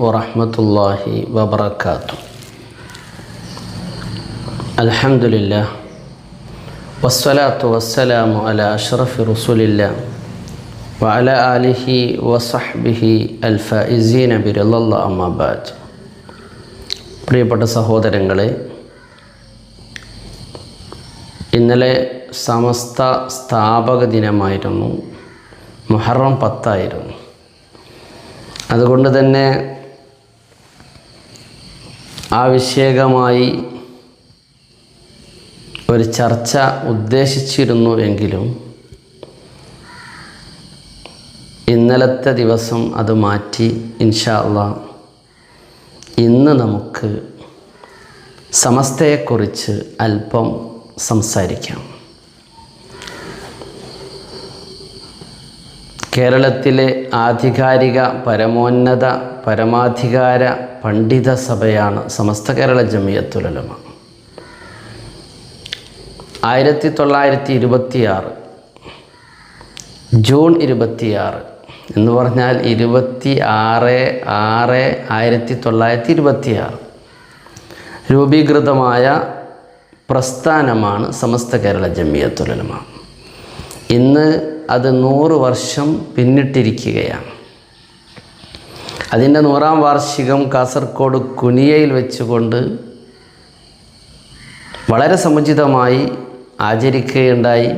വറഹ്മത്തുള്ളാഹി വബറകാതുഹു. അൽഹംദുലില്ലാഹ് വസ്സലാത്തു വസ്സലാമു അലാ അഷ്റഫി റസൂലില്ലാഹ് വഅലാ ആലിഹി വസഹ്ബിഹി അൽഫായിസീന ബിറിളല്ലാഹി അമ്മാ ബഅദ്. പ്രിയപ്പെട്ട സഹോദരങ്ങളെ, ഇന്നലെ സമസ്ത സ്ഥാപക ദിനമായിരുന്നു. മുഹറം 10 അതുകൊണ്ട് തന്നെ ആവശ്യകമായി ഒരു ചർച്ച ഉദ്ദേശിച്ചിരുന്നു എങ്കിലും ഇന്നലത്തെ ദിവസം അത് മാറ്റി ഇൻഷാ അല്ലാഹ് ഇന്ന് നമുക്ക് സമസ്തയെക്കുറിച്ച് അല്പം സംസാരിക്കാം. കേരളത്തിലെ ആധികാരിക പരമോന്നത പരമാധികാര പണ്ഡിത സഭയാണ് സമസ്ത കേരള ജമിയത്തുൽ ഉലമ. 1926 ജൂൺ 26 എന്ന് പറഞ്ഞാൽ 26/6/1926 രൂപീകൃതമായ പ്രസ്ഥാനമാണ് സമസ്ത കേരള ജമിയത്തുൽ ഉലമ. ഇന്ന് അത് 100 വർഷം പിന്നിട്ടിരിക്കുകയാണ്. അതിൻ്റെ 100-ാം വാർഷികം കാസർഗോഡ് കുനിയയിൽ വെച്ചുകൊണ്ട് വളരെ സമുചിതമായി ആചരിക്കുകയുണ്ടായി.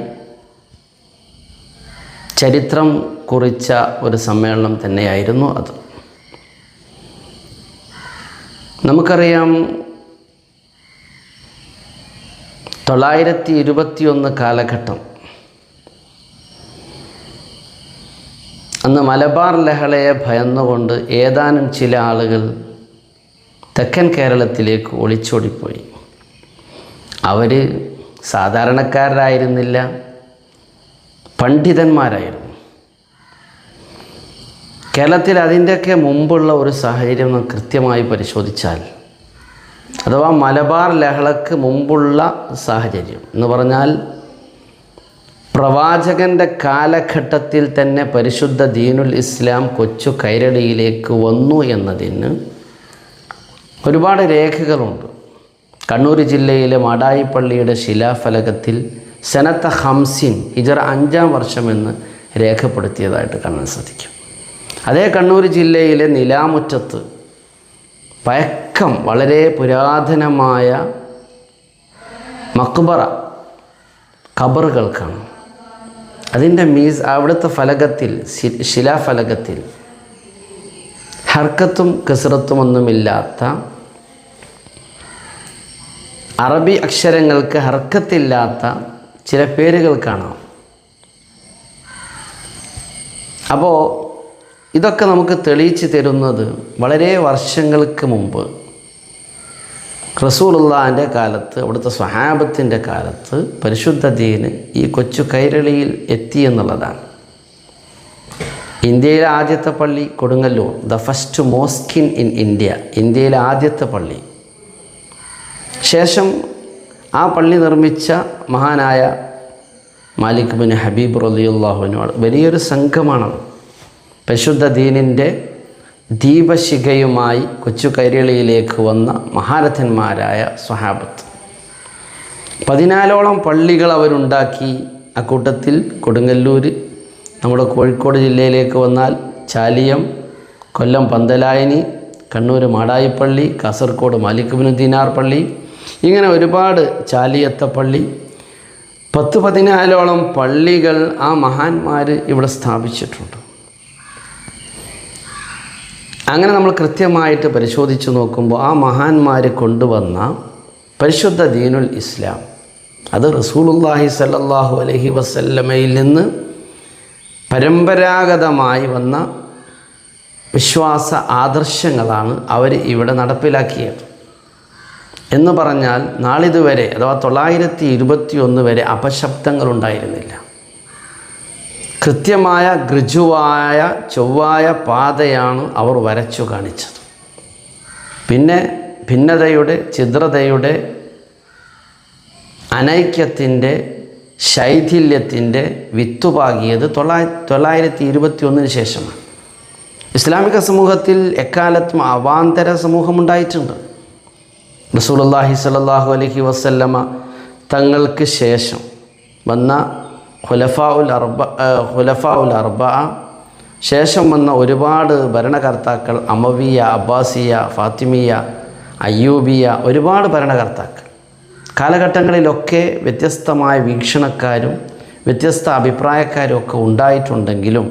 ചരിത്രം കുറിച്ച ഒരു സമ്മേളനം തന്നെയായിരുന്നു അത്. നമുക്കറിയാം, 921 കാലഘട്ടം, അന്ന് മലബാർ ലഹളയെ ഭയന്നുകൊണ്ട് ഏതാനും ചില ആളുകൾ തെക്കൻ കേരളത്തിലേക്ക് ഒളിച്ചോടിപ്പോയി. അവർ സാധാരണക്കാരായിരുന്നില്ല, പണ്ഡിതന്മാരായിരുന്നു. കേരളത്തിൽ അതിൻ്റെയൊക്കെ മുമ്പുള്ള ഒരു സാഹചര്യം നാം കൃത്യമായി പരിശോധിച്ചാൽ, അഥവാ മലബാർ ലഹളക്ക് മുമ്പുള്ള സാഹചര്യം എന്ന് പറഞ്ഞാൽ പ്രവാചകൻ്റെ കാലഘട്ടത്തിൽ തന്നെ പരിശുദ്ധ ദീനുൽ ഇസ്ലാം കൊച്ചു കൈരളിയിലേക്ക് വന്നു എന്നതിന് ഒരുപാട് രേഖകളുണ്ട്. കണ്ണൂർ ജില്ലയിലെ മാടായിപ്പള്ളിയുടെ ശിലാഫലകത്തിൽ സനത്ത 50 ഹിജറ 5-ാം വർഷമെന്ന് രേഖപ്പെടുത്തിയതായിട്ട് കാണാൻ സാധിക്കും. അതേ കണ്ണൂർ ജില്ലയിലെ നിലാമുറ്റത്ത് പഴക്കം വളരെ പുരാതനമായ മക്ബറ ഖബറുകൾ കാണാം. അതിൻ്റെ അവിടുത്തെ ഫലകത്തിൽ, ശിലാഫലകത്തിൽ ഹർക്കത്തും കസ്റത്തുമൊന്നുമില്ലാത്ത, അറബി അക്ഷരങ്ങൾക്ക് ഹർക്കത്തില്ലാത്ത ചില പേരുകൾ കാണാം. അപ്പോൾ ഇതൊക്കെ നമുക്ക് തെളിയിച്ച് തരുന്നത് വളരെ വർഷങ്ങൾക്ക് മുമ്പ് റസൂലുള്ളാഹിൻ്റെ കാലത്ത്, അവിടുത്തെ സ്വഹാബത്തിൻ്റെ കാലത്ത് പരിശുദ്ധ ദീന് ഈ കൊച്ചു കൈരളിയിൽ എത്തിയെന്നുള്ളതാണ്. ഇന്ത്യയിലെ ആദ്യത്തെ പള്ളി Kodungallur, the first mosque in India, ഇന്ത്യയിലെ ആദ്യത്തെ പള്ളി. ശേഷം ആ പള്ളി നിർമ്മിച്ച മഹാനായ മാലിക് ബിൻ ഹബീബ് റളിയല്ലാഹു അൻഹു വലിയൊരു സംഘമാണത്. പരിശുദ്ധ ദീനിൻ്റെ ദീപശിഖയുമായി കൊച്ചു കൈരളിയിലേക്ക് വന്ന മഹാരഥന്മാരായ സ്വഹാബത്ത്. 14ഓളം പള്ളികൾ അവരുണ്ടാക്കി. അക്കൂട്ടത്തിൽ കൊടുങ്ങല്ലൂർ, നമ്മുടെ കോഴിക്കോട് ജില്ലയിലേക്ക് വന്നാൽ ചാലിയം, കൊല്ലം പന്തലായനി, കണ്ണൂർ മാടായിപ്പള്ളി, കാസർഗോഡ് മാലിക് ബിൻ ദീനാർ പള്ളി, ഇങ്ങനെ ഒരുപാട്, ചാലിയത്തെ പള്ളി, 10-14ഓളം പള്ളികൾ ആ മഹാന്മാർ ഇവിടെ സ്ഥാപിച്ചിട്ടുണ്ട്. അങ്ങനെ നമ്മൾ കൃത്യമായിട്ട് പരിശോധിച്ച് നോക്കുമ്പോൾ ആ മഹാന്മാർ കൊണ്ടുവന്ന പരിശുദ്ധ ദീനുൽ ഇസ്ലാം, അത് റസൂലുള്ളാഹി സ്വല്ലല്ലാഹു അലൈഹി വസല്ലമയിൽ നിന്ന് പരമ്പരാഗതമായി വന്ന വിശ്വാസ ആദർശങ്ങളാണ് അവർ ഇവിടെ നടപ്പിലാക്കിയത്. എന്ന് പറഞ്ഞാൽ നാളിതുവരെ, അഥവാ 921 വരെ അപശബ്ദങ്ങളുണ്ടായിരുന്നില്ല. കൃത്യമായ ഋജുവായ ചൊവ്വായ പാതയാണ് അവർ വരച്ചു കാണിച്ചത്. പിന്നെ ഭിന്നതയുടെ, ഛിദ്രതയുടെ, അനൈക്യത്തിൻ്റെ, ശൈഥില്യത്തിൻ്റെ വിത്തുപാകിയത് 921 ശേഷമാണ്. ഇസ്ലാമിക സമൂഹത്തിൽ എക്കാലത്തും അവാന്തര സമൂഹമുണ്ടായിട്ടുണ്ട്. റസൂലുള്ളാഹി സ്വല്ലല്ലാഹു അലൈഹി വസല്ലമ തങ്ങൾക്ക് ശേഷം വന്ന ഖുലഫാഉൽ അർബഅ ശേഷം വന്ന ഒരുപാട് ഭരണകർത്താക്കൾ, അമവിയ, അബ്ബാസിയ, ഫാത്തിമിയ, അയ്യൂബിയ, ഒരുപാട് ഭരണകർത്താക്കൾ കാലഘട്ടങ്ങളിലൊക്കെ വ്യത്യസ്തമായ വീക്ഷണക്കാരും വ്യത്യസ്ത അഭിപ്രായക്കാരും ഒക്കെ ഉണ്ടായിട്ടുണ്ടെങ്കിലും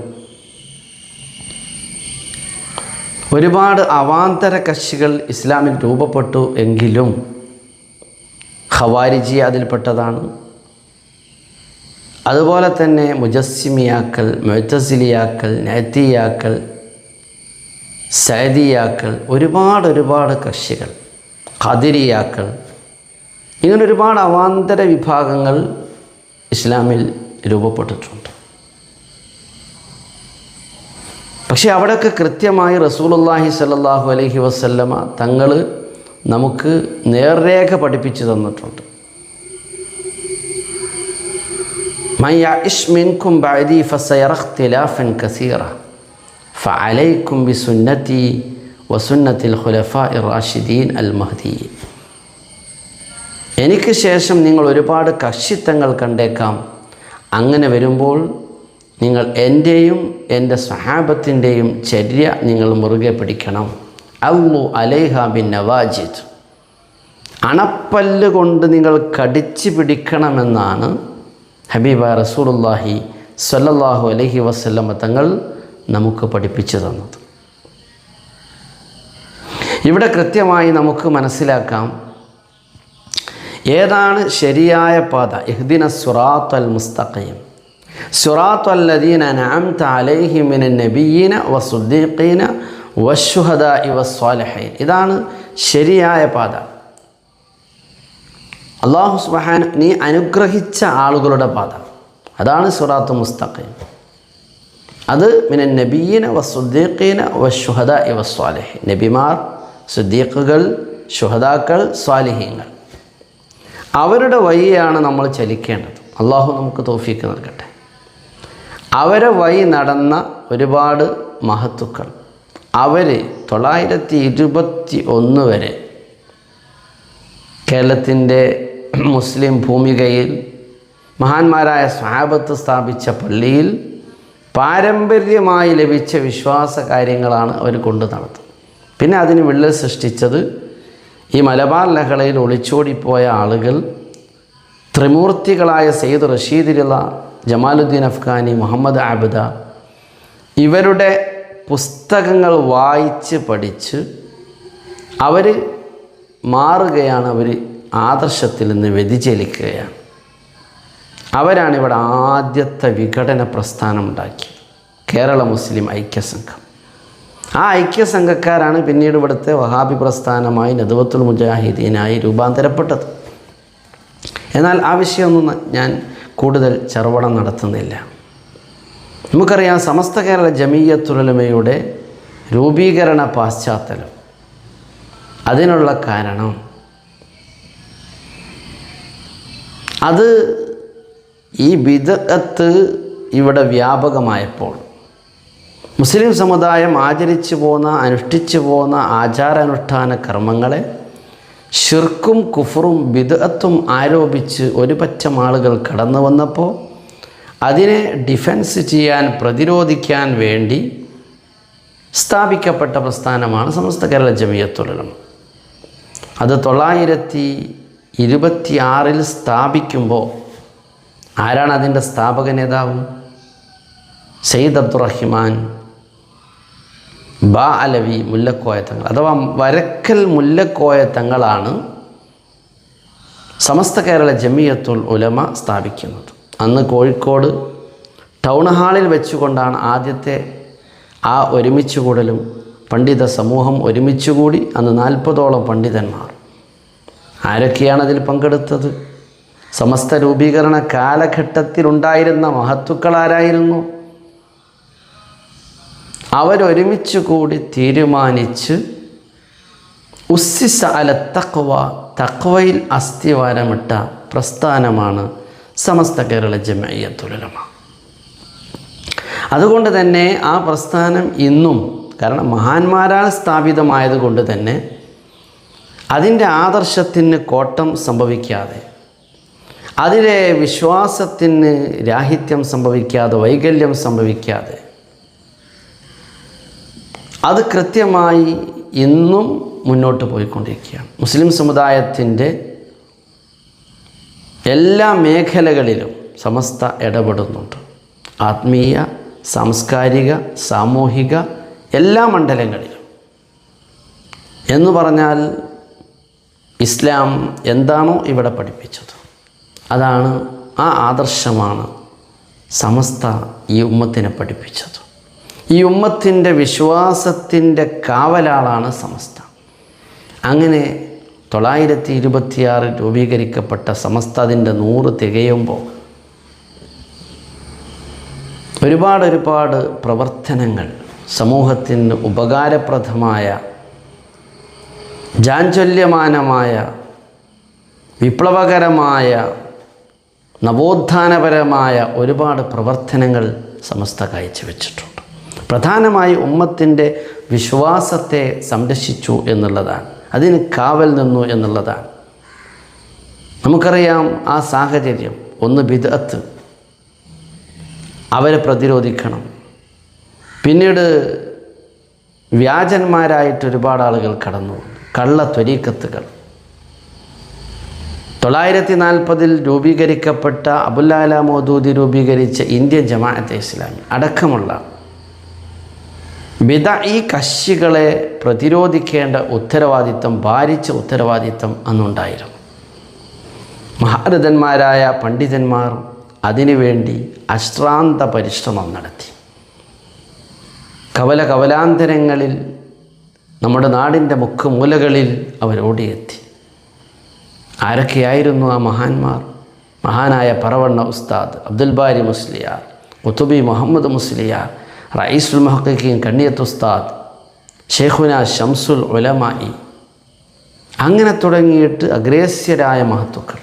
ഒരുപാട് അവാന്തര കക്ഷികൾ ഇസ്ലാമിൽ രൂപപ്പെട്ടു എങ്കിലും ഖവാരിജി അതിൽപ്പെട്ടതാണ്. അതുപോലെ തന്നെ മുജസ്സിമിയാക്കൾ, മുഅ്തസിലിയാക്കൾ, നഅ്തിയാക്കൾ, സഅദിയാക്കൾ, ഒരുപാട് കക്ഷികൾ, ഖാദിരിയാക്കൾ, ഇങ്ങനെ ഒരുപാട് അവാന്തര വിഭാഗങ്ങൾ ഇസ്ലാമിൽ രൂപപ്പെട്ടിട്ടുണ്ട്. പക്ഷേ അവിടെയൊക്കെ കൃത്യമായി റസൂലുള്ളാഹി സ്വല്ലല്ലാഹു അലൈഹി വസല്ലമ തങ്ങൾ നമുക്ക് നേർരേഖ പഠിപ്പിച്ചു തന്നിട്ടുണ്ട്. മൻ യഇശ് മിൻകും ബഅദി ഫസയറ ഇഖ്തിലാഫൻ കസീറ ഫഅലൈക്കും ബിസുന്നതി വസുന്നത്തിൽ ഖുലഫാഇർ റാഷിദീൻ അൽ മഹ്ദിയീൻ. എനിക്ക് ശേഷം നിങ്ങൾ ഒരുപാട് കക്ഷിത്തങ്ങൾ കണ്ടേക്കാം. അങ്ങനെ വരുമ്പോൾ നിങ്ങൾ എൻ്റെയും എൻ്റെ സ്വഹാബത്തിൻ്റെയും ചര്യ നിങ്ങൾ മുറുകെ പിടിക്കണം. അള്ളു അലൈഹ ബിൻ നവാജിദ്, അണപ്പല്ല് കൊണ്ട് നിങ്ങൾ കടിച്ചു പിടിക്കണമെന്നാണ് ഹബീബ റസൂലുള്ളാഹി സ്വല്ലല്ലാഹു അലൈഹി വസല്ലമ തങ്ങൾ നമുക്ക് പഠിപ്പിച്ചു തന്നത്. ഇവിടെ കൃത്യമായി നമുക്ക് മനസ്സിലാക്കാം ഏതാണ് ശരിയായ പാത. ഇഹ്ദിന സിറാത്തൽ മുസ്തഖീം സിറാത്തൽ ലദീന അൻഅംത അലൈഹിം മിനൻ നബിയ്യീന വസ്സുദ്ദീഖീന വശുഹദാഇ വസ്സാലിഹീൻ. ഇതാണ് ശരിയായ പാത. അല്ലാഹു സുബ്ഹാനഹു നീ അനുഗ്രഹിച്ച ആളുകളുടെ പാത, അതാണ് സിറാത്തുൽ മുസ്തഖീം. അത് മിനൻ നബിയ്യീന വസ്സുദ്ദീഖീന വശുഹദാഇ വസ്സാലിഹീൻ. നബിമാർ, സുദ്ദീഖുകൾ, ശുഹദാക്കൾ, സ്വാലിഹീങ്ങൾ, അവരുടെ വഴിയാണ് നമ്മൾ ചലിക്കേണ്ടത്. അള്ളാഹു നമുക്ക് തൗഫീക്ക് നൽകട്ടെ. അവരെ വഴി നടന്ന ഒരുപാട് മഹത്തുക്കൾ, അവർ 921 വരെ കേരളത്തിൻ്റെ മുസ്ലിം ഭൂമികയിൽ മഹാന്മാരായ സ്വഹാബത്ത് സ്ഥാപിച്ച പള്ളിയിൽ പാരമ്പര്യമായി ലഭിച്ച വിശ്വാസ കാര്യങ്ങളാണ് അവർ കൊണ്ടു നടത്തുന്നത്. പിന്നെ അതിന് വിള്ളൽ സൃഷ്ടിച്ചത് ഈ മലബാർ ലഹളയിൽ ഒളിച്ചോടിപ്പോയ ആളുകൾ, ത്രിമൂർത്തികളായ സയ്യിദ് റഷീദ് റിള, ജമാലുദ്ദീൻ അഫ്ഗാനി, മുഹമ്മദ് ആബിദ, ഇവരുടെ പുസ്തകങ്ങൾ വായിച്ച് പഠിച്ച് അവർ മാറുകയാണ്. അവർ ആദർശത്തിൽ നിന്ന് വ്യതിചലിക്കുകയാണ്. അവരാണ് ഇവിടെ ആദ്യത്തെ വിഘടന പ്രസ്ഥാനം ഉണ്ടാക്കിയത്, കേരള മുസ്ലിം ഐക്യസംഘം. ആ ഐക്യസംഘക്കാരാണ് പിന്നീട് ഇവിടുത്തെ വഹാബി പ്രസ്ഥാനമായി നദ്വത്തുൽ മുജാഹിദീനായി രൂപാന്തരപ്പെട്ടത്. എന്നാൽ ആ വിഷയമൊന്നും ഞാൻ കൂടുതൽ ചർവണം നടത്തുന്നില്ല. നമുക്കറിയാം സമസ്ത കേരള ജമീയത്തുൽ ഉലമയുടെ രൂപീകരണ പാശ്ചാത്തലം, അതിനുള്ള കാരണം അത് ഈ ബിദ്അത്ത് ഇവിടെ വ്യാപകമായപ്പോൾ മുസ്ലിം സമുദായം ആചരിച്ചു പോന്ന, അനുഷ്ഠിച്ചു പോന്ന ആചാരാനുഷ്ഠാന കർമ്മങ്ങളെ ശിർക്കും കുഫറും ബിദ്അത്തും ആരോപിച്ച് ഒരു പറ്റം ആളുകൾ കടന്നു വന്നപ്പോൾ അതിനെ ഡിഫെൻസ് ചെയ്യാൻ, പ്രതിരോധിക്കാൻ വേണ്ടി സ്ഥാപിക്കപ്പെട്ട പ്രസ്ഥാനമാണ് സമസ്ത കേരള ജമീയത്തുൽ ഉലമ. അത് 926 സ്ഥാപിക്കുമ്പോൾ ആരാണ് അതിൻ്റെ സ്ഥാപക നേതാവ്? സയ്യിദ് അബ്ദുറഹിമാൻ ബാ അലവി മുല്ലക്കോയ തങ്ങൾ, അഥവാ വരക്കൽ മുല്ലക്കോയ തങ്ങളാണ് സമസ്ത കേരള ജമീയത്തുൽ ഉലമ സ്ഥാപിക്കുന്നത്. അന്ന് കോഴിക്കോട് ടൗൺ ഹാളിൽ വെച്ചുകൊണ്ടാണ് ആദ്യത്തെ ആ ഒരുമിച്ച് കൂടലും. പണ്ഡിത സമൂഹം ഒരുമിച്ചുകൂടി. അന്ന് 40ഓളം പണ്ഡിതന്മാർ. ആരൊക്കെയാണ് അതിൽ പങ്കെടുത്തത്? സമസ്ത രൂപീകരണ കാലഘട്ടത്തിലുണ്ടായിരുന്ന മഹത്തുക്കളാരായിരുന്നു? അവരൊരുമിച്ച് കൂടി തീരുമാനിച്ച് ഉസ്സിസ അല തഖ്വ, തഖ്വയിൽ അസ്ഥിവാരമിട്ട പ്രസ്ഥാനമാണ് സമസ്ത കേരള ജമീയത്തുൽ ഉലമ. അതുകൊണ്ട് തന്നെ ആ പ്രസ്ഥാനം ഇന്നും കാരണം മഹാന്മാരാൽ സ്ഥാപിതമായതുകൊണ്ട് തന്നെ അതിൻ്റെ ആദർശത്തിന് കോട്ടം സംഭവിക്കാതെ, അതിലെ വിശ്വാസത്തിന് രാഹിത്യം സംഭവിക്കാതെ, വൈകല്യം സംഭവിക്കാതെ അത് കൃത്യമായി ഇന്നും മുന്നോട്ട് പോയിക്കൊണ്ടിരിക്കുകയാണ്. മുസ്ലിം സമുദായത്തിൻ്റെ എല്ലാ മേഖലകളിലും സമസ്ത ഇടപെടുന്നുണ്ട്. ആത്മീയ, സാംസ്കാരിക, സാമൂഹിക എല്ലാ മണ്ഡലങ്ങളിലും. എന്ന് പറഞ്ഞാൽ ഇസ്ലാം എന്താണോ ഇവിടെ പഠിപ്പിച്ചത് അതാണ്, ആ ആദർശമാണ് സമസ്ത ഈ ഉമ്മത്തിനെ പഠിപ്പിച്ചത്. ഈ ഉമ്മത്തിൻ്റെ വിശ്വാസത്തിൻ്റെ കാവലാളാണ് സമസ്ത. അങ്ങനെ 926 രൂപീകരിക്കപ്പെട്ട സമസ്ത അതിൻ്റെ 100 തികയുമ്പോൾ ഒരുപാട് പ്രവർത്തനങ്ങൾ, സമൂഹത്തിന് ഉപകാരപ്രദമായ, ജാഞ്ചല്യമാനമായ, വിപ്ലവകരമായ, നവോത്ഥാനപരമായ ഒരുപാട് പ്രവർത്തനങ്ങൾ സമസ്ത കാഴ്ചവെച്ചിട്ടുണ്ട്. പ്രധാനമായി ഉമ്മത്തിൻ്റെ വിശ്വാസത്തെ സംരക്ഷിച്ചു എന്നുള്ളതാണ്, അതിന് കാവൽ നിന്നു എന്നുള്ളതാണ്. നമുക്കറിയാം ആ സാഹചര്യം. ഒന്ന് ബിദ്അത്ത്, അവരെ പ്രതിരോധിക്കണം. പിന്നീട് വ്യാജന്മാരായിട്ട് ഒരുപാട് ആളുകൾ കടന്നു, കള്ള ത്വരീക്കത്തുകൾ. 940 രൂപീകരിക്കപ്പെട്ട അബുൽ അല മൗദൂദി രൂപീകരിച്ച ഇന്ത്യൻ ജമാഅത്തെ ഇസ്ലാമി അടക്കമുള്ള ബിദ്അഈ കക്ഷികളെ പ്രതിരോധിക്കേണ്ട ഉത്തരവാദിത്തം, ഭാരിച്ച ഉത്തരവാദിത്തം അന്നുണ്ടായിരുന്നു. മഹാരഥന്മാരായ പണ്ഡിതന്മാർ അതിനുവേണ്ടി അശ്രാന്ത പരിശ്രമം നടത്തി. കവലാന്തരങ്ങളിൽ, നമ്മുടെ നാടിൻ്റെ മുക്കുമൂലകളിൽ അവരോടിയെത്തി. ആരൊക്കെയായിരുന്നു ആ മഹാന്മാർ? മഹാനായ പറവണ്ണ ഉസ്താദ് അബ്ദുൽ ബാരി മുസ്ലിയാർ, ഖുതുബി മുഹമ്മദ് മുസ്ലിയാർ, റഈസുൽ മുഹഖഖീൻ കണ്ണിയത്ത് ഉസ്താദ്, ഷെയ്ഖുന ശംസുൽ ഉലമായി, അങ്ങനെ തുടങ്ങിയിട്ട് അഗ്രേസ്യരായ മഹത്തുക്കൾ.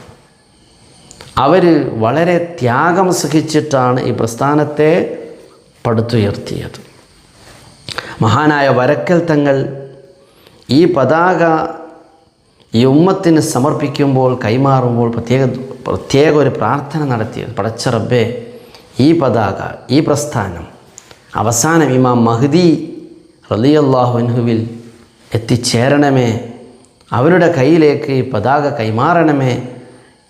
അവർ വളരെ ത്യാഗം സഹിച്ചിട്ടാണ് ഈ പ്രസ്ഥാനത്തെ പടുത്തുയർത്തിയത്. മഹാനായ വരക്കൽ തങ്ങൾ ഈ പതാക ഈ ഉമ്മത്തിന് സമർപ്പിക്കുമ്പോൾ, കൈമാറുമ്പോൾ പ്രത്യേക ഒരു പ്രാർത്ഥന നടത്തിയത്. പടച്ച റബ്ബേ, ഈ പതാക, ഈ പ്രസ്ഥാനം അവസാനം ഇമാം മഹ്ദി റളിയല്ലാഹു അൻഹുവിൽ എത്തിച്ചേരണമേ, അവരുടെ കയ്യിലേക്ക് ഈ പതാക കൈമാറണമേ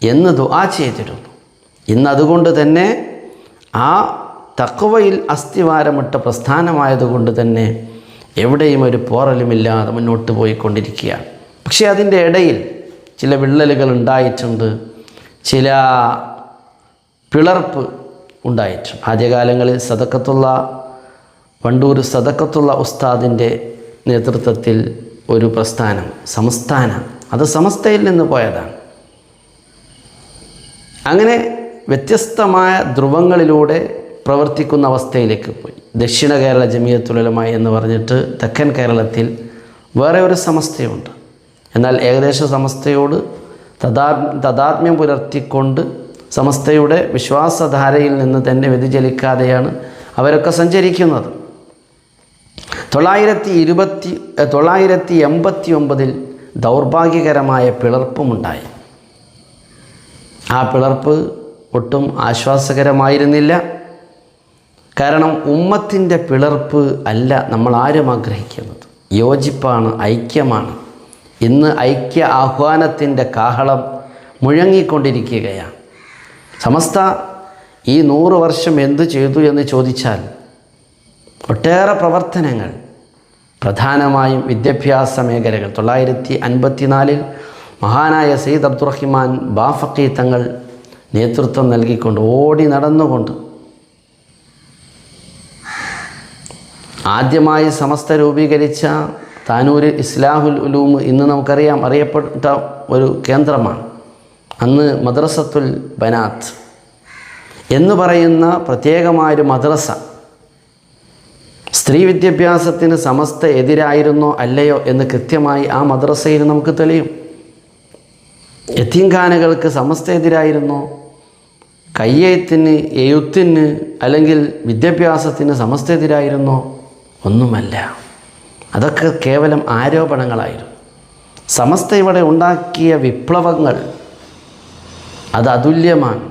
എന്ന് ദുആ ചെയ്തിരുന്നു. ഇന്നതുകൊണ്ട് തന്നെ ആ തഖ്വയിൽ അസ്ഥിവാരമിട്ട പ്രസ്ഥാനമായതുകൊണ്ട് തന്നെ എവിടെയും ഒരു പോറലുമില്ലാതെ മുന്നോട്ട് പോയിക്കൊണ്ടിരിക്കുകയാണ്. പക്ഷേ അതിൻ്റെ ഇടയിൽ ചില വിള്ളലുകൾ ഉണ്ടായിട്ടുണ്ട്, ചില പിളർപ്പ് ഉണ്ടായിട്ടുണ്ട്. ആദ്യകാലങ്ങളിൽ വണ്ടൂർ സദക്കത്തുള്ള ഉസ്താദിൻ്റെ നേതൃത്വത്തിൽ ഒരു പ്രസ്ഥാനം, സംസ്ഥാനം, അത് സമസ്തയിൽ നിന്ന് പോയതാണ്. അങ്ങനെ വ്യത്യസ്തമായ ധ്രുവങ്ങളിലൂടെ പ്രവർത്തിക്കുന്ന അവസ്ഥയിലേക്ക് പോയി. ദക്ഷിണ കേരള ജമിയത്തുൽ ഉലമ എന്ന് പറഞ്ഞിട്ട് തെക്കൻ കേരളത്തിൽ വേറെ ഒരു സമസ്തയുണ്ട്. എന്നാൽ ഏകദേശ സമസ്തയോട് താദാത്മ്യം പുലർത്തിക്കൊണ്ട് സമസ്തയുടെ വിശ്വാസധാരയിൽ നിന്ന് തന്നെ വ്യതിചലിക്കാതെയാണ് അവരൊക്കെ സഞ്ചരിക്കുന്നത്. 989 ദൗർഭാഗ്യകരമായ പിളർപ്പുമുണ്ടായി. ആ പിളർപ്പ് ഒട്ടും ആശ്വാസകരമായിരുന്നില്ല. കാരണം ഉമ്മത്തിൻ്റെ പിളർപ്പ് അല്ല നമ്മൾ ആരും ആഗ്രഹിക്കുന്നത്, യോജിപ്പാണ്, ഐക്യമാണ്. ഇന്ന് ഐക്യ ആഹ്വാനത്തിൻ്റെ കാഹളം മുഴങ്ങിക്കൊണ്ടിരിക്കുകയാണ്. സമസ്ത ഈ 100 വർഷം എന്തു ചെയ്തു എന്ന് ചോദിച്ചാൽ ഒട്ടേറെ പ്രവർത്തനങ്ങൾ, പ്രധാനമായും വിദ്യാഭ്യാസ മേഖലകൾ. 954 മഹാനായ സയ്യിദ് അബ്ദുറഹിമാൻ ബാഫഖി തങ്ങൾ നേതൃത്വം നൽകിക്കൊണ്ട്, ഓടി നടന്നുകൊണ്ട് ആദ്യമായി സമസ്ത രൂപീകരിച്ച താനൂർ ഇസ്ലാഹുൽ ഉലൂം ഇന്ന് നമുക്കറിയാം അറിയപ്പെട്ട ഒരു കേന്ദ്രമാണ്. അന്ന് മദ്രസത്തുൽ ബനാത്ത് എന്ന് പറയുന്ന പ്രത്യേകമായൊരു മദ്രസ. സ്ത്രീ വിദ്യാഭ്യാസത്തിന് സമസ്ത എതിരായിരുന്നോ അല്ലയോ എന്ന് കൃത്യമായി ആ മദ്രസയിൽ നമുക്ക് തെളിയും. യതീംഖാനകൾക്ക് സമസ്ത എതിരായിരുന്നോ? കയ്യെഴുത്തിന്, എഴുത്തിന് അല്ലെങ്കിൽ വിദ്യാഭ്യാസത്തിന് സമസ്ത എതിരായിരുന്നോ? ഒന്നുമല്ല. അതൊക്കെ കേവലം ആരോപണങ്ങളായിരുന്നു. സമസ്ത ഇവിടെ ഉണ്ടാക്കിയ വിപ്ലവങ്ങൾ അത് അതുല്യമാണ്.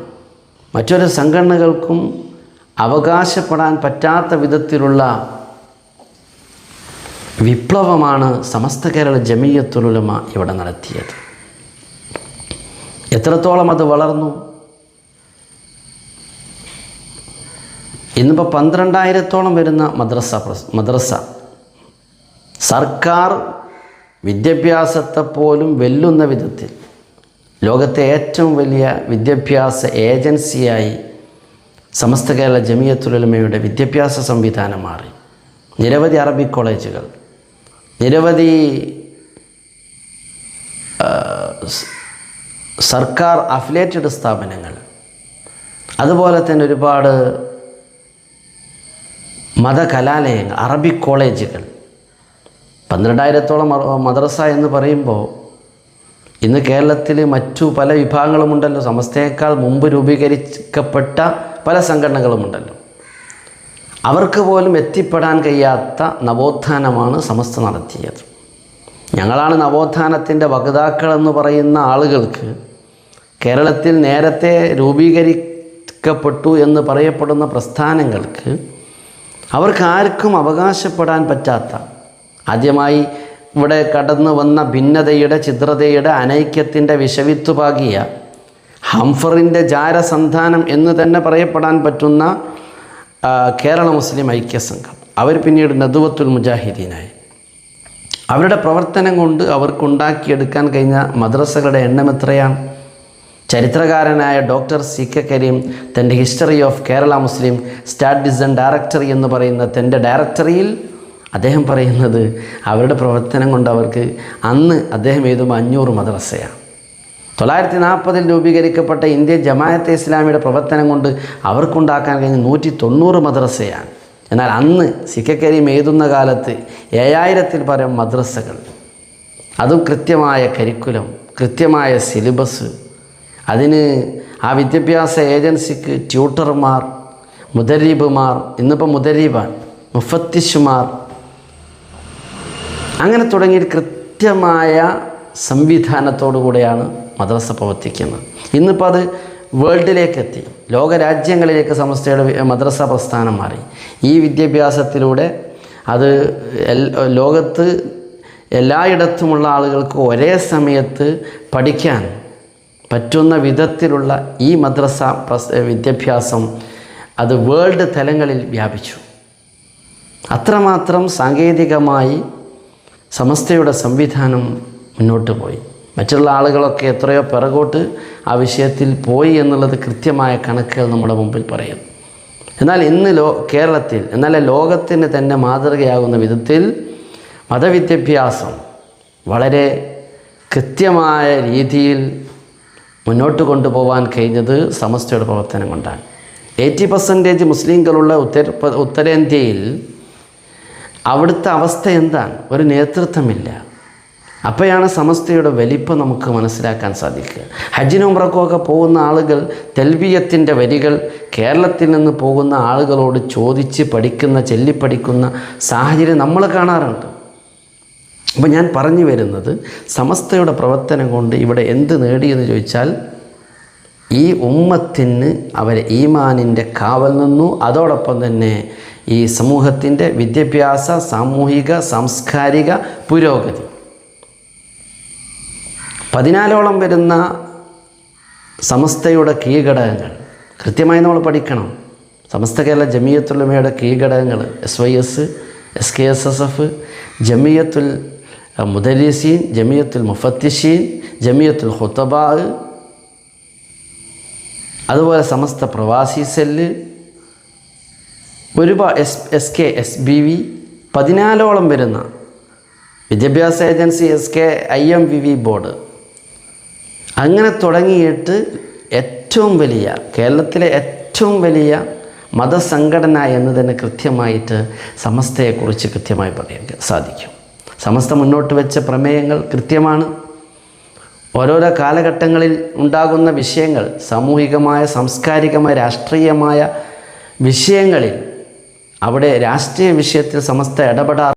മറ്റൊരു സംഘടനകൾക്കും അവകാശപ്പെടാൻ പറ്റാത്ത വിധത്തിലുള്ള വിപ്ലവമാണ് സമസ്ത കേരള ജമിയത്തുൽ ഉലമ ഇവിടെ നടത്തിയത്. എത്രത്തോളം അത് വളർന്നു? ഇന്നിപ്പോൾ 12,000-ഓളം വരുന്ന മദ്രസ സർക്കാർ വിദ്യാഭ്യാസത്തെ പോലും വെല്ലുന്ന വിധത്തിൽ ലോകത്തെ ഏറ്റവും വലിയ വിദ്യാഭ്യാസ ഏജൻസിയായി സമസ്ത കേരള ജമിയത്തുൽ ഉലമയുടെ വിദ്യാഭ്യാസ സംവിധാനം മാറി. നിരവധി അറബിക് കോളേജുകൾ, നിരവധി സർക്കാർ അഫിലിയേറ്റഡ് സ്ഥാപനങ്ങൾ, അതുപോലെ തന്നെ ഒരുപാട് മതകലാലയങ്ങൾ, അറബിക് കോളേജുകൾ. 12,000-ഓളം മദ്രസ എന്ന് പറയുമ്പോൾ ഇന്ന് കേരളത്തിൽ മറ്റു പല വിഭാഗങ്ങളുമുണ്ടല്ലോ. സമസ്തയേക്കാൾ മുമ്പ് രൂപീകരിക്കപ്പെട്ട പല സംഘടനകളുമുണ്ടല്ലോ. അവർക്ക് പോലും എത്തിപ്പെടാൻ കഴിയാത്ത നവോത്ഥാനമാണ് സമസ്ത നടത്തിയത്. ഞങ്ങളാണ് നവോത്ഥാനത്തിൻ്റെ വക്താക്കളെന്ന് പറയുന്ന ആളുകൾക്ക് കേരളത്തിൽ നേരത്തെ രൂപീകരിക്കപ്പെട്ടു എന്ന് പറയപ്പെടുന്ന പ്രസ്ഥാനങ്ങൾക്ക് അവർക്കാർക്കും അവകാശപ്പെടാൻ പറ്റാത്ത, ആദ്യമായി ഇവിടെ കടന്നു വന്ന ഭിന്നതയുടെ, ചിദ്രതയുടെ, അനൈക്യത്തിൻ്റെ വിഷവിത്ത് പാകിയ ഹംഫറിൻ്റെ ജാരസന്ധാനം എന്ന് തന്നെ പറയപ്പെടാൻ പറ്റുന്ന കേരള മുസ്ലിം ഐക്യസംഘം, അവർ പിന്നീട് നദ്വത്തുൽ മുജാഹിദീനായി. അവരുടെ പ്രവർത്തനം കൊണ്ട് അവർക്കുണ്ടാക്കിയെടുക്കാൻ കഴിഞ്ഞ മദ്രസകളുടെ എണ്ണം എത്രയാണ്? ചരിത്രകാരനായ ഡോക്ടർ CK കരീം തൻ്റെ history of Kerala Muslim studies and directory എന്ന് പറയുന്ന തൻ്റെ ഡയറക്ടറിയിൽ അദ്ദേഹം പറയുന്നത് അവരുടെ പ്രവർത്തനം കൊണ്ട് അവർക്ക് അന്ന് അദ്ദേഹം എഴുതുമ്പോൾ 500 മദ്രസയാണ്. 940 രൂപീകരിക്കപ്പെട്ട ഇന്ത്യൻ ജമാഅത്തെ ഇസ്ലാമിയുടെ പ്രവർത്തനം കൊണ്ട് അവർക്കുണ്ടാക്കാൻ കഴിഞ്ഞ 190 മദ്രസയാണ്. എന്നാൽ അന്ന് CK കരീം എഴുതുന്ന കാലത്ത് 7000-ൽ പരം മദ്രസകൾ, അതും കൃത്യമായ കരിക്കുലം, കൃത്യമായ സിലബസ്, അതിന് ആ വിദ്യാഭ്യാസ ഏജൻസിക്ക് ട്യൂട്ടർമാർ, മുദരീബുമാർ, ഇന്നിപ്പോൾ മുദരീബാൻ, മുഫത്തിഷുമാർ, അങ്ങനെ തുടങ്ങി കൃത്യമായ സംവിധാനത്തോടു കൂടെയാണ് മദ്രസ പ്രവർത്തിക്കുന്നത്. ഇന്നിപ്പോൾ അത് വേൾഡിലേക്കെത്തി, ലോകരാജ്യങ്ങളിലേക്ക് സമസ്തയുടെ മദ്രസ പ്രസ്ഥാനം മാറി. ഈ വിദ്യാഭ്യാസത്തിലൂടെ അത് ലോകത്ത് എല്ലായിടത്തുമുള്ള ആളുകൾക്ക് ഒരേ സമയത്ത് പഠിക്കാൻ പറ്റുന്ന വിധത്തിലുള്ള ഈ മദ്രസ വിദ്യാഭ്യാസം അത് വേൾഡ് തലങ്ങളിൽ വ്യാപിച്ചു. അത്രമാത്രം സാങ്കേതികമായി സമസ്തയുടെ സംവിധാനം മുന്നോട്ട് പോയി. മറ്റുള്ള ആളുകളൊക്കെ എത്രയോ പിറകോട്ട് ആ വിഷയത്തിൽ പോയി എന്നുള്ളത് കൃത്യമായ കണക്കുകൾ നമ്മുടെ മുമ്പിൽ പറയും. എന്നാൽ ഇന്ന് കേരളത്തിൽ, എന്നാൽ ലോകത്തിന് തന്നെ മാതൃകയാകുന്ന വിധത്തിൽ മതവിദ്യാഭ്യാസം വളരെ കൃത്യമായ രീതിയിൽ മുന്നോട്ട് കൊണ്ടുപോകാൻ കഴിഞ്ഞത് സമസ്തയുടെ പ്രവർത്തനം കൊണ്ടാണ്. 80% മുസ്ലിങ്ങളുള്ള ഉത്തരേന്ത്യയിൽ അവിടുത്തെ അവസ്ഥ എന്താണ്? ഒരു നേതൃത്വമില്ല. അപ്പോഴാണ് സമസ്തയുടെ വലിപ്പം നമുക്ക് മനസ്സിലാക്കാൻ സാധിക്കുക. ഹജ്ജിനും ഉംറയ്ക്കുമൊക്കെ പോകുന്ന ആളുകൾ തൽബിയത്തിൻ്റെ വരികൾ കേരളത്തിൽ നിന്ന് പോകുന്ന ആളുകളോട് ചോദിച്ച് പഠിക്കുന്ന, ചൊല്ലിപ്പഠിക്കുന്ന സാഹചര്യം നമ്മൾ കാണാറുണ്ട്. അപ്പോൾ ഞാൻ പറഞ്ഞു വരുന്നത്, സമസ്തയുടെ പ്രവർത്തനം കൊണ്ട് ഇവിടെ എന്ത് നേടിയെന്ന് ചോദിച്ചാൽ, ഈ ഉമ്മത്തിന് അവരെ ഈമാനിൻ്റെ കാവൽ നിന്നു. അതോടൊപ്പം തന്നെ ഈ സമൂഹത്തിൻ്റെ വിദ്യാഭ്യാസ, സാമൂഹിക, സാംസ്കാരിക പുരോഗതി. 14ഓളം വരുന്ന സമസ്തയുടെ കീഴ്ഘടകങ്ങൾ കൃത്യമായി നമ്മൾ പഠിക്കണം. സമസ്ത കേരള ജമിയത്തുൽ ഉലമയുടെ കീഴ്ഘടകങ്ങൾ SYS, SKSSF, ജമിയത്തുൽ മുദരിസീൻ, ജമിയത്തുൽ മുഫത്തിഷീൻ, ജമിയത്തുൽ ഖുതബാ, അതുപോലെ സമസ്ത പ്രവാസി സെല്ല്, ഒരുപാട് SK, SBV, 14ഓളം വരുന്ന വിദ്യാഭ്യാസ ഏജൻസി, SK IMVV ബോർഡ്, അങ്ങനെ തുടങ്ങിയിട്ട് ഏറ്റവും വലിയ, കേരളത്തിലെ ഏറ്റവും വലിയ മതസംഘടന എന്ന് തന്നെ കൃത്യമായിട്ട് സമസ്തയെക്കുറിച്ച് കൃത്യമായി പറയാൻ സാധിക്കും. സമസ്ത മുന്നോട്ട് വെച്ച പ്രമേയങ്ങൾ കൃത്യമാണ്. ഓരോരോ കാലഘട്ടങ്ങളിൽ ഉണ്ടാകുന്ന വിഷയങ്ങൾ, സാമൂഹികമായ, സാംസ്കാരികമായ, രാഷ്ട്രീയമായ വിഷയങ്ങളിൽ, അവിടെ രാഷ്ട്രീയ വിഷയത്തിൽ സമസ്ത ഇടപെടാറ്